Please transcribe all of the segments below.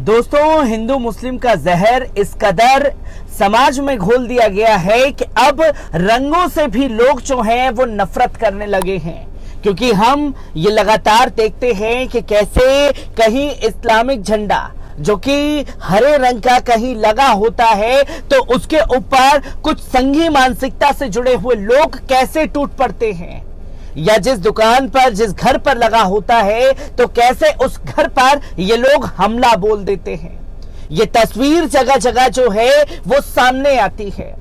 दोस्तों, हिंदू मुस्लिम का जहर इस कदर समाज में घोल दिया गया है कि अब रंगों से भी लोग जो हैं वो नफरत करने लगे हैं। क्योंकि हम ये लगातार देखते हैं कि कैसे कहीं इस्लामिक झंडा जो कि हरे रंग का कहीं लगा होता है तो उसके ऊपर कुछ संघी मानसिकता से जुड़े हुए लोग कैसे टूट पड़ते हैं, या जिस दुकान पर जिस घर पर लगा होता है तो कैसे उस घर पर ये लोग हमला बोल देते हैं। ये तस्वीर जगह जगह जो है वो सामने आती है।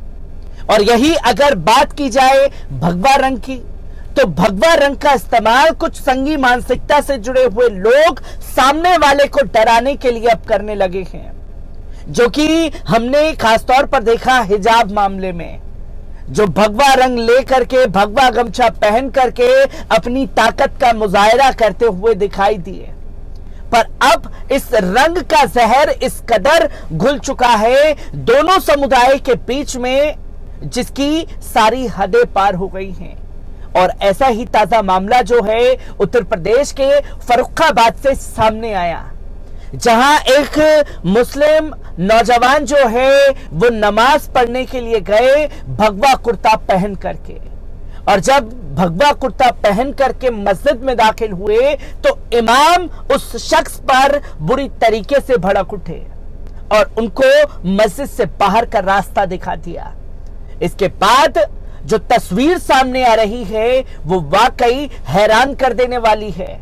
और यही अगर बात की जाए भगवा रंग की, तो भगवा रंग का इस्तेमाल कुछ संघी मानसिकता से जुड़े हुए लोग सामने वाले को डराने के लिए अब करने लगे हैं, जो कि हमने खासतौर पर देखा हिजाब मामले में, जो भगवा रंग लेकर के भगवा गमछा पहन करके अपनी ताकत का मुजाहरा करते हुए दिखाई दिए। पर अब इस रंग का जहर इस कदर घुल चुका है दोनों समुदाय के बीच में, जिसकी सारी हदें पार हो गई हैं। और ऐसा ही ताजा मामला जो है उत्तर प्रदेश के फर्रुखाबाद से सामने आया, जहां एक मुस्लिम नौजवान जो है वो नमाज पढ़ने के लिए गए भगवा कुर्ता पहन करके, और जब भगवा कुर्ता पहन करके मस्जिद में दाखिल हुए तो इमाम उस शख्स पर बुरी तरीके से भड़क उठे और उनको मस्जिद से बाहर का रास्ता दिखा दिया। इसके बाद जो तस्वीर सामने आ रही है वो वाकई हैरान कर देने वाली है।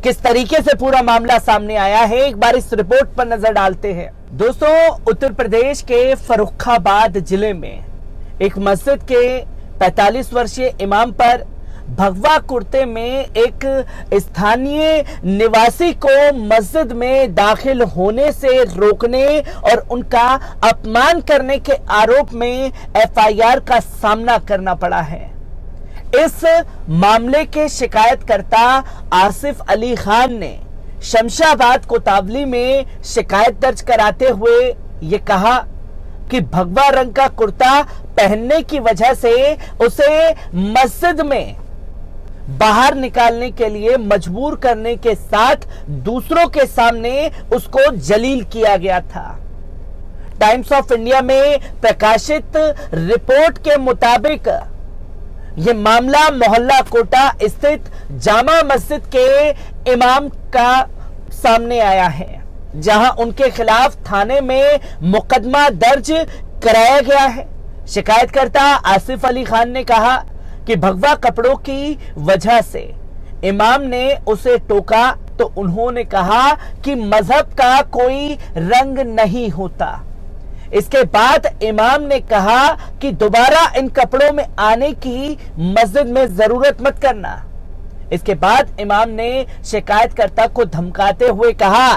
किस तरीके से पूरा मामला सामने आया है, एक बार इस रिपोर्ट पर नजर डालते हैं। दोस्तों, उत्तर प्रदेश के फर्रुखाबाद जिले में एक मस्जिद के 45 वर्षीय इमाम पर भगवा कुर्ते में एक स्थानीय निवासी को मस्जिद में दाखिल होने से रोकने और उनका अपमान करने के आरोप में एफआईआर का सामना करना पड़ा है। इस मामले के शिकायतकर्ता आसिफ अली खान ने शमशाबाद कोतवाली में शिकायत दर्ज कराते हुए ये कहा कि भगवा रंग का कुर्ता पहनने की वजह से उसे मस्जिद में बाहर निकालने के लिए मजबूर करने के साथ दूसरों के सामने उसको जलील किया गया था। टाइम्स ऑफ इंडिया में प्रकाशित रिपोर्ट के मुताबिक यह मामला मोहल्ला कोटा स्थित जामा मस्जिद के इमाम का सामने आया है, जहां उनके खिलाफ थाने में मुकदमा दर्ज कराया गया है। शिकायतकर्ता आसिफ अली खान ने कहा कि भगवा कपड़ों की वजह से इमाम ने उसे टोका तो उन्होंने कहा कि मजहब का कोई रंग नहीं होता। इसके बाद इमाम ने कहा कि दोबारा इन कपड़ों में आने की मस्जिद में जरूरत मत करना। इसके बाद इमाम ने शिकायतकर्ता को धमकाते हुए कहा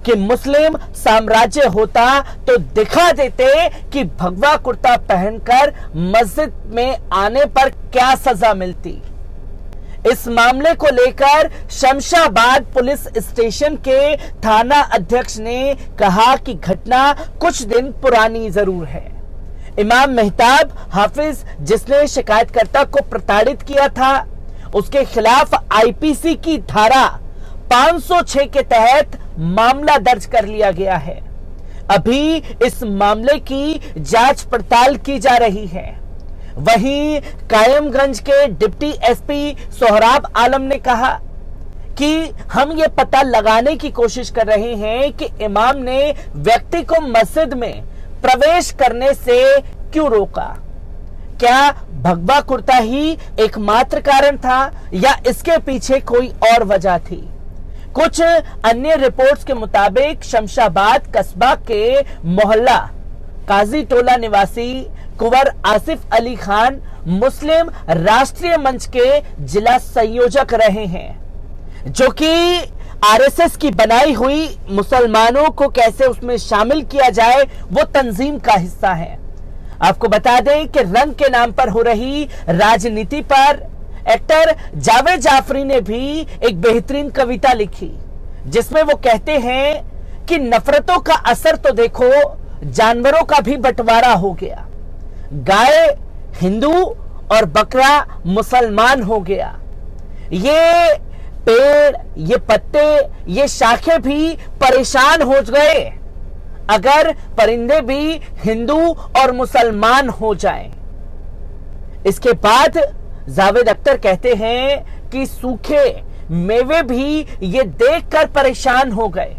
कि मुस्लिम साम्राज्य होता तो दिखा देते कि भगवा कुर्ता पहनकर मस्जिद में आने पर क्या सजा मिलती। इस मामले को लेकर शमशाबाद पुलिस स्टेशन के थाना अध्यक्ष ने कहा कि घटना कुछ दिन पुरानी जरूर है। इमाम मेहताब हाफिज, जिसने शिकायतकर्ता को प्रताड़ित किया था, उसके खिलाफ आईपीसी की धारा 506 के तहत मामला दर्ज कर लिया गया है। अभी इस मामले की जांच पड़ताल की जा रही है। वहीं कायमगंज के डिप्टी एसपी सोहराब आलम ने कहा कि हम ये पता लगाने की कोशिश कर रहे हैं कि इमाम ने व्यक्ति को मस्जिद में प्रवेश करने से क्यों रोका। क्या भगवा कुर्ता ही एकमात्र कारण था या इसके पीछे कोई और वजह थी। कुछ अन्य रिपोर्ट्स के मुताबिक शमशाबाद कस्बा के मोहल्ला काजी टोला निवासी कुंवर आसिफ अली खान मुस्लिम राष्ट्रीय मंच के जिला संयोजक रहे हैं, जो कि आरएसएस की बनाई हुई मुसलमानों को कैसे उसमें शामिल किया जाए वो तंजीम का हिस्सा है। आपको बता दें कि रंग के नाम पर हो रही राजनीति पर एक्टर जावेद जाफरी ने भी एक बेहतरीन कविता लिखी, जिसमें वो कहते हैं कि नफरतों का असर तो देखो, जानवरों का भी बंटवारा हो गया। गाय हिंदू और बकरा मुसलमान हो गया। ये पेड़, ये पत्ते, ये शाखें भी परेशान हो गए अगर परिंदे भी हिंदू और मुसलमान हो जाएं। इसके बाद जावेद अख्तर कहते हैं कि सूखे मेवे भी ये देखकर परेशान हो गए,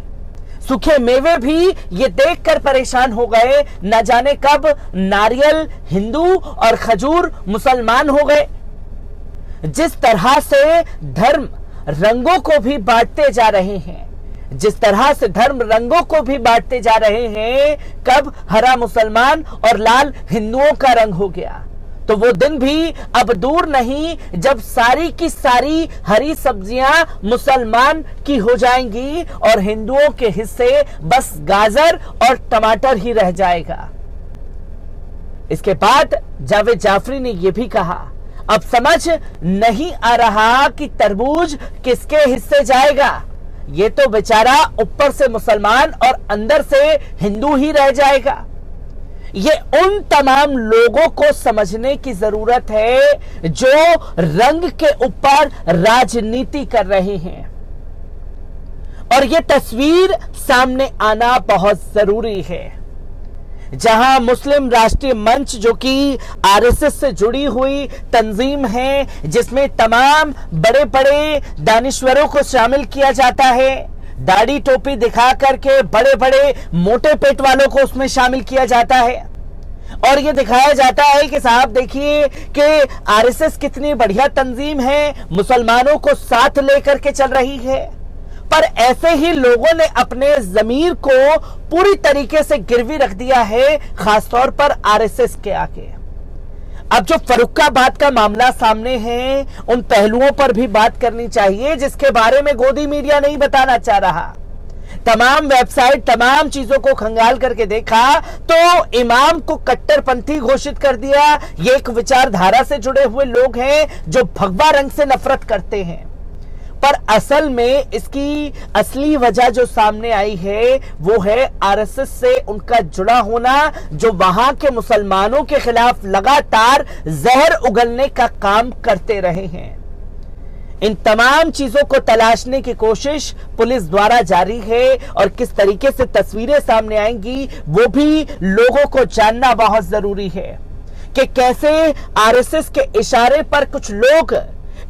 सूखे मेवे भी ये देखकर परेशान हो गए, न जाने कब नारियल हिंदू और खजूर मुसलमान हो गए। जिस तरह से धर्म रंगों को भी बांटते जा रहे हैं, जिस तरह से धर्म रंगों को भी बांटते जा रहे हैं, कब हरा मुसलमान और लाल हिंदुओं का रंग हो गया, तो वो दिन भी अब दूर नहीं जब सारी की सारी हरी सब्जियां मुसलमान की हो जाएंगी और हिंदुओं के हिस्से बस गाजर और टमाटर ही रह जाएगा। इसके बाद जावेद जाफरी ने यह भी कहा, अब समझ नहीं आ रहा कि तरबूज किसके हिस्से जाएगा, ये तो बेचारा ऊपर से मुसलमान और अंदर से हिंदू ही रह जाएगा। ये उन तमाम लोगों को समझने की जरूरत है जो रंग के ऊपर राजनीति कर रहे हैं, और ये तस्वीर सामने आना बहुत जरूरी है। जहां मुस्लिम राष्ट्रीय मंच, जो कि आरएसएस से जुड़ी हुई तंजीम है, जिसमें तमाम बड़े बड़े दानिश्वरों को शामिल किया जाता है, दाढ़ी टोपी दिखा करके बड़े बड़े मोटे पेट वालों को उसमें शामिल किया जाता है, और ये दिखाया जाता है कि साहब देखिए कि आरएसएस कितनी बढ़िया तंजीम है, मुसलमानों को साथ लेकर के चल रही है। पर ऐसे ही लोगों ने अपने जमीर को पूरी तरीके से गिरवी रख दिया है, खासतौर पर आरएसएस के आगे। अब जो फर्रुखाबाद का मामला सामने है, उन पहलुओं पर भी बात करनी चाहिए जिसके बारे में गोदी मीडिया नहीं बताना चाह रहा। तमाम वेबसाइट तमाम चीजों को खंगाल करके देखा तो इमाम को कट्टरपंथी घोषित कर दिया। ये एक विचारधारा से जुड़े हुए लोग हैं जो भगवा रंग से नफरत करते हैं, पर असल में इसकी असली वजह जो सामने आई है वो है आरएसएस से उनका जुड़ा होना, जो वहां के मुसलमानों के खिलाफ लगातार जहर उगलने का काम करते रहे हैं। इन तमाम चीजों को तलाशने की कोशिश पुलिस द्वारा जारी है, और किस तरीके से तस्वीरें सामने आएंगी वो भी लोगों को जानना बहुत जरूरी है कि कैसे आरएसएस के इशारे पर कुछ लोग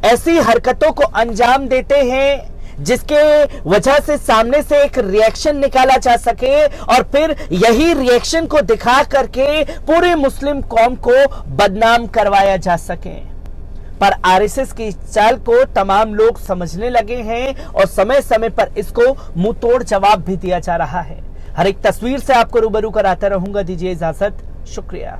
ऐसी हरकतों को अंजाम देते हैं जिसके वजह से सामने से एक रिएक्शन निकाला जा सके, और फिर यही रिएक्शन को दिखा करके पूरी मुस्लिम कौम को बदनाम करवाया जा सके। पर आरएसएस की चाल को तमाम लोग समझने लगे हैं और समय समय पर इसको मुंह तोड़ जवाब भी दिया जा रहा है। हर एक तस्वीर से आपको रूबरू कराता रहूंगा। दीजिए इजाजत, शुक्रिया।